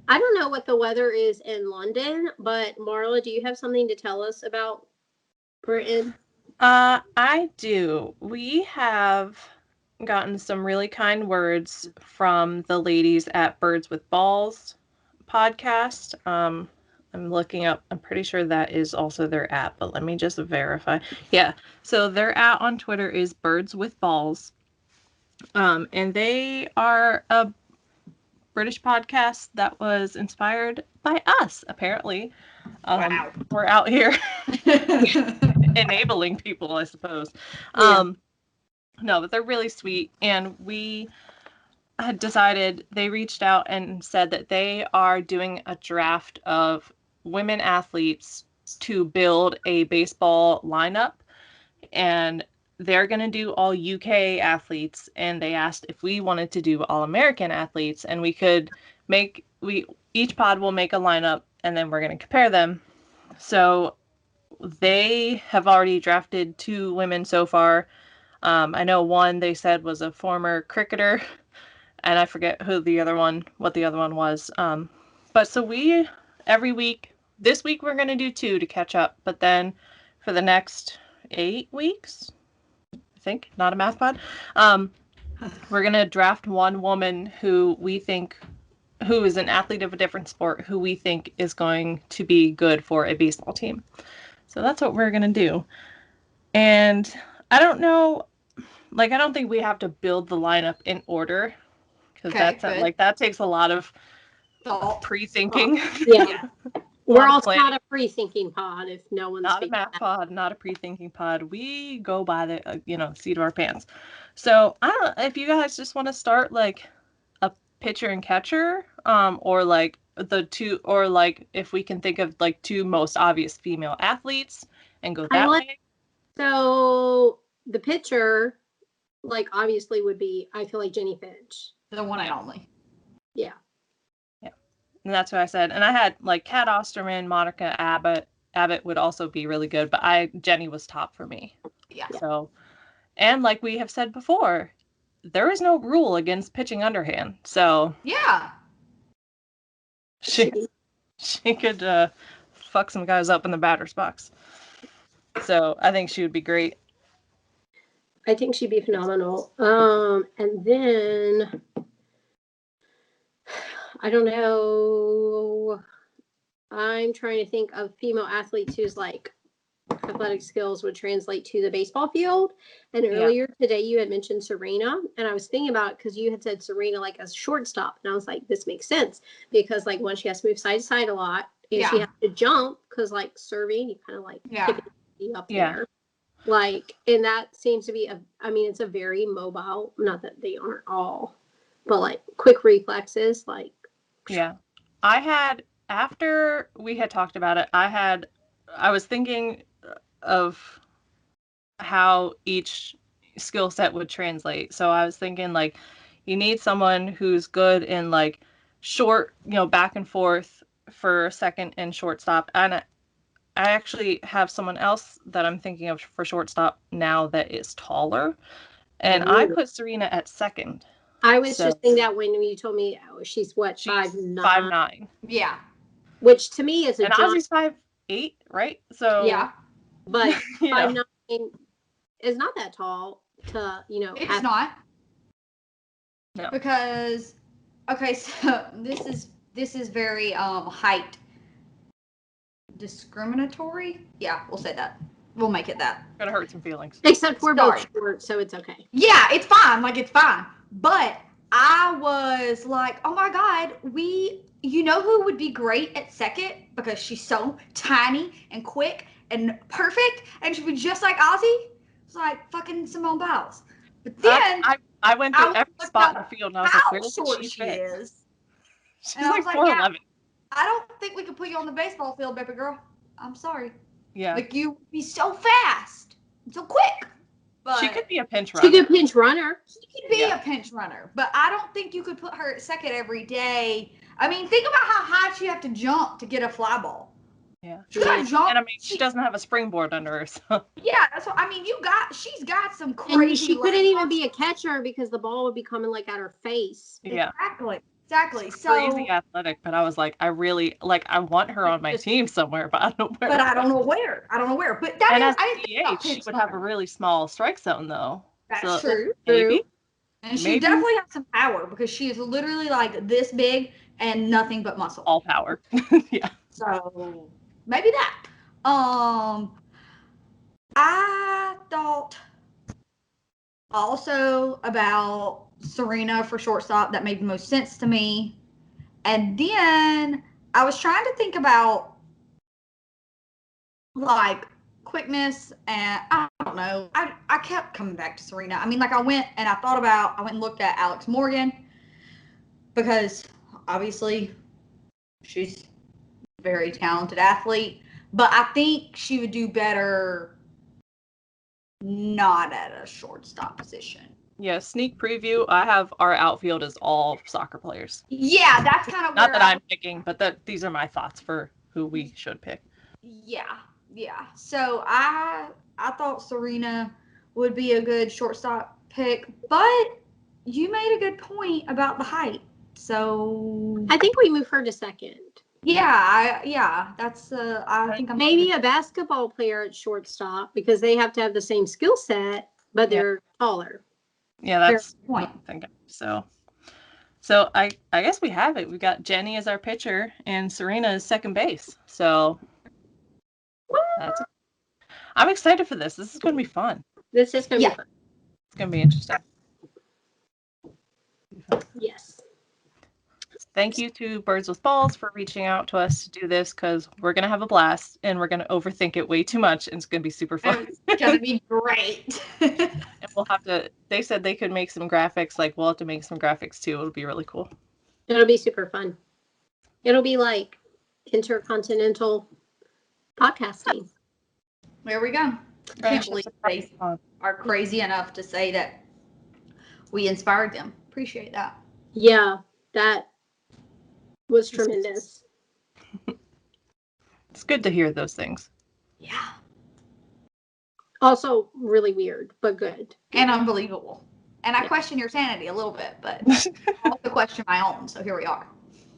I don't know what the weather is in London, but Marla, do you have something to tell us about Britain? I do. We have gotten some really kind words from the ladies at Birds with Balls podcast. I'm looking up, I'm pretty sure that is also their app, but let me just verify. Yeah, so their app on Twitter is Birds with Balls. And they are a British podcast that was inspired by us, apparently. Wow. We're out here enabling people, I suppose. Yeah. No, but they're really sweet. And we had decided, they reached out and said that they are doing a draft of women athletes to build a baseball lineup. And they're going to do all UK athletes. And they asked if we wanted to do all American athletes. And we could each pod will make a lineup and then we're going to compare them. So they have already drafted 2 women so far. I know one they said was a former cricketer, and I forget what the other one was. But so we, every week, this week we're going to do 2 to catch up, but then for the next 8 weeks, I think, not a math pod, we're going to draft one woman who is an athlete of a different sport, who we think is going to be good for a baseball team. So that's what we're going to do. And I don't know, I don't think we have to build the lineup in order, because that takes a lot of pre-thinking. Yeah. We're also not a pre-thinking pod if no one's not a math pod, not a pre-thinking pod. We go by the seat of our pants. So I don't know if you guys just want to start a pitcher and catcher, or the 2, or if we can think of 2 most obvious female athletes and go that way. So the pitcher, obviously would be, I feel like, Jenny Finch. The one and only. Yeah. Yeah. And that's what I said. And I had Kat Osterman, Monica Abbott. Abbott would also be really good, but Jenny was top for me. Yeah. So, and like we have said before, there is no rule against pitching underhand. So yeah, she could fuck some guys up in the batter's box. So I think she would be great. I think she'd be phenomenal. And then I don't know. I'm trying to think of female athletes whose athletic skills would translate to the baseball field. And earlier today you had mentioned Serena, and I was thinking about it because you had said Serena as shortstop, and I was like, this makes sense because one, she has to move side to side a lot, and she has to jump because serving, you kind of kick it up there. And that seems to be it's a very mobile, not that they aren't all, but quick reflexes. Yeah. I had, after we had talked about it, I was thinking of how each skill set would translate. So I was thinking you need someone who's good in short, back and forth for second and shortstop. And I actually have someone else that I'm thinking of for shortstop now that is taller. And I put Serena at second. I was just thinking that when you told me she's 5'9". Yeah. Which to me is a and Ozzy's 5'8", right? So yeah. But 5'9" is not that tall to, It's not. No. Because so this is very height discriminatory. Yeah, we'll say that. We'll make it that. Gonna hurt some feelings. Except we're both short, so it's okay. Yeah, it's fine. It's fine. But I was like, oh my God, you know who would be great at second because she's so tiny and quick and perfect, and she'd be just like Ozzy. It's like fucking Simone Biles. But then I went through every spot in the field, and I was like, where does she is? She's and I was like 4'11". I don't think we could put you on the baseball field, baby girl. I'm sorry. Yeah. You be so fast, so quick. But she could be a pinch runner. She could pinch runner. She could be a pinch runner, but I don't think you could put her at second every day. I mean, think about how high she have to jump to get a fly ball. Yeah. She gotta jump. And she doesn't have a springboard under her. So. Yeah, that's what I mean. She's got some crazy. And she couldn't even be a catcher because the ball would be coming at her face. Yeah. Exactly. Exactly. Crazy So, athletic, but I was like, I really like. I want her on my team somewhere, but I don't know where. but I don't know where. I don't know where. But that And is, as I a didn't think about DH, she would have a pitching. really small strike zone, though. That's So true. maybe, And she maybe definitely has some power because she is literally like this big and nothing but muscle. all power. Yeah. So maybe that. I thought also about Serena for shortstop. That made the most sense to me. And then I was trying to think about like quickness and I don't know. I kept coming back to Serena. I mean, like I went and looked at Alex Morgan because obviously she's a very talented athlete. But I think she would do better not at a shortstop position. Yeah, sneak preview. I have our outfield as all soccer players. Yeah, that's kind of Not where that I'm picking, but these are my thoughts for who we should pick. yeah. So I thought Serena would be a good shortstop pick, but you made a good point about the height. So I think we move her to second. yeah, that's I think I'm Maybe a basketball player at shortstop because they have to have the same skill set, but they're taller. Yeah, that's Fair point. what I'm thinking. So I guess we have it. We've got Jenny as our pitcher and Serena as second base. So that's I'm excited for this. This is going to be fun. This is going to be fun. It's going to be interesting. Yes. Thank you to Birds with Balls for reaching out to us to do this because we're going to have a blast and we're going to overthink it way too much and it's going to be super fun. It's gonna be great. And we'll have to, they said they could make some graphics, like we'll have to make some graphics too. It'll be really cool. It'll be super fun. It'll be like intercontinental podcasting. There we go. I can't believe they Fun. are crazy enough to say that we inspired them. Appreciate that. Yeah, that was tremendous. It's good to hear those things. Yeah. Also really weird, but good. And unbelievable. And I question your sanity a little bit, but I also question my own. So here we are.